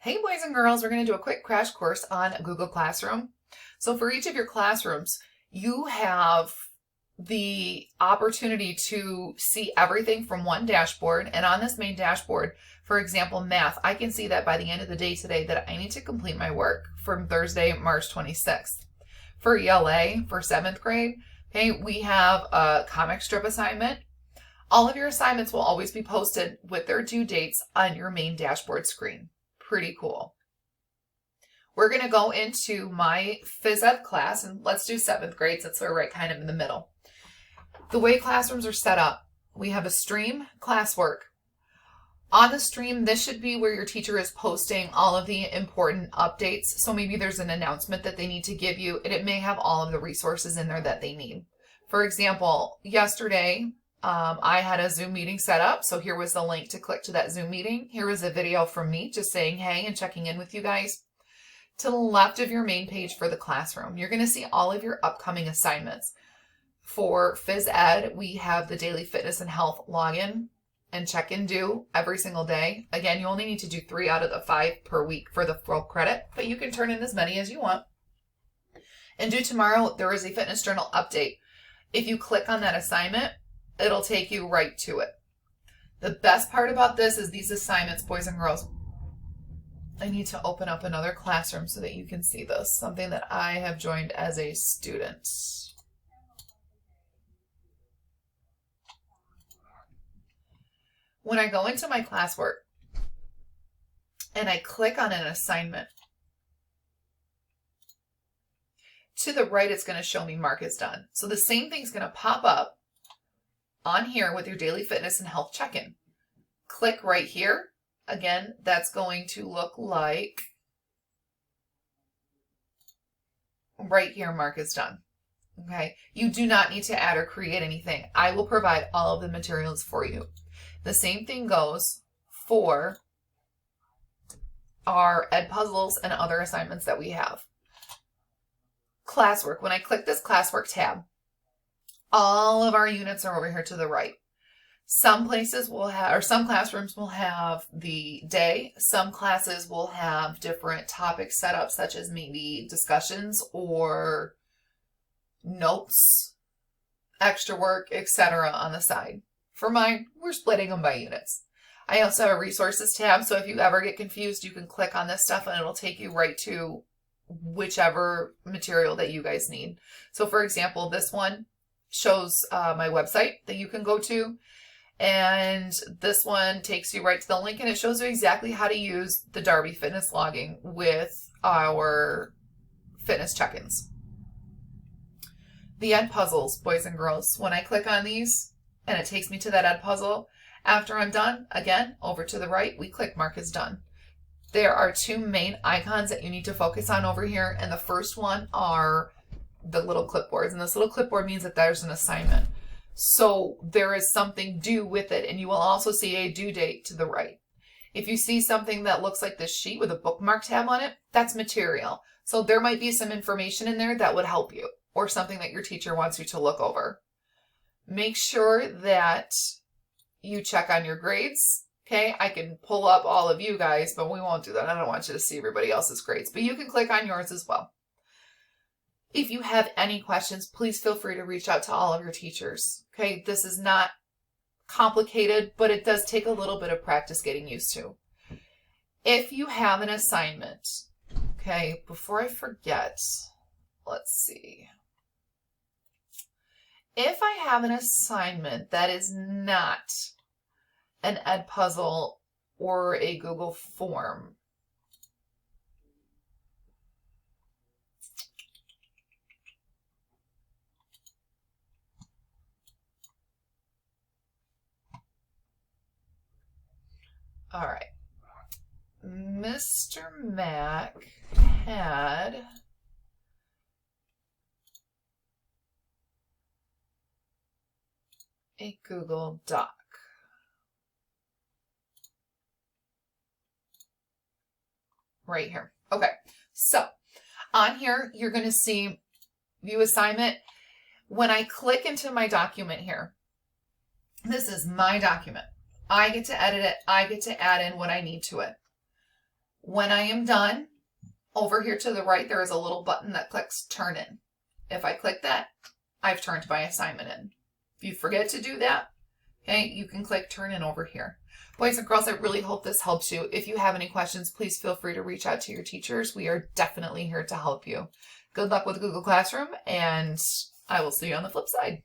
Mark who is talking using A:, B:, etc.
A: Hey boys and girls, we're going to do a quick crash course on Google Classroom. So for each of your classrooms, you have the opportunity to see everything from one dashboard. And on this main dashboard, for example, math, I can see that by the end of the day today that I need to complete my work from Thursday, March 26th. For ELA, for 7th grade, okay, we have a comic strip assignment. All of your assignments will always be posted with their due dates on your main dashboard screen. Pretty cool. We're going to go into my phys ed class, and let's do 7th grade since we're right kind of in the middle. The way classrooms are set up, we have a stream classwork. On the stream, this should be where your teacher is posting all of the important updates. So maybe there's an announcement that they need to give you, and it may have all of the resources in there that they need. For example, yesterday, I had a Zoom meeting set up. So here was the link to click to that Zoom meeting. Here was a video from me just saying hey and checking in with you guys. To the left of your main page for the classroom, you're going to see all of your upcoming assignments. For phys ed, we have the daily fitness and health login and check in due every single day. Again, you only need to do 3 out of the 5 per week for the full credit, but you can turn in as many as you want. And due tomorrow, there is a fitness journal update. If you click on that assignment, it'll take you right to it. The best part about this is these assignments, boys and girls. I need to open up another classroom so that you can see this, something that I have joined as a student. When I go into my classwork and I click on an assignment, to the right, it's going to show me mark is done. So the same thing's going to pop up on here with your daily fitness and health check-in. Click right here. Again, that's going to look like right here, mark is done. Okay. You do not need to add or create anything. I will provide all of the materials for you. The same thing goes for our ed puzzles and other assignments that we have. Classwork. When I click this classwork tab, all of our units are over here to the right. Some places will have, or some classrooms will have the day. Some classes will have different topics set up, such as maybe discussions or notes, extra work, etc. on the side. For mine, we're splitting them by units. I also have a resources tab, so if you ever get confused, you can click on this stuff and it'll take you right to whichever material that you guys need. So for example, this one shows my website that you can go to, and this one takes you right to the link and it shows you exactly how to use the Darby Fitness logging with our fitness check-ins. The ed puzzles, boys and girls, when I click on these and it takes me to that ed puzzle, after I'm done, again, over to the right, we click mark is done. There are 2 main icons that you need to focus on over here, and the first one are the little clipboards, and this little clipboard means that there's an assignment. So there is something due with it, and you will also see a due date to the right. If you see something that looks like this sheet with a bookmark tab on it, that's material. So there might be some information in there that would help you, or something that your teacher wants you to look over. Make sure that you check on your grades. Okay, I can pull up all of you guys, but we won't do that. I don't want you to see everybody else's grades, but you can click on yours as well. If you have any questions, please feel free to reach out to all of your teachers. Okay, this is not complicated, but it does take a little bit of practice getting used to. If you have an assignment, okay, before I forget, let's see. If I have an assignment that is not an ed puzzle or a Google form, all right, Mr. Mack had a Google Doc. Right here. Okay, so on here, you're going to see view assignment. When I click into my document here, this is my document. I get to edit it. I get to add in what I need to it. When I am done, over here to the right, there is a little button that clicks Turn In. If I click that, I've turned my assignment in. If you forget to do that, okay, you can click Turn In over here. Boys and girls, I really hope this helps you. If you have any questions, please feel free to reach out to your teachers. We are definitely here to help you. Good luck with Google Classroom, and I will see you on the flip side.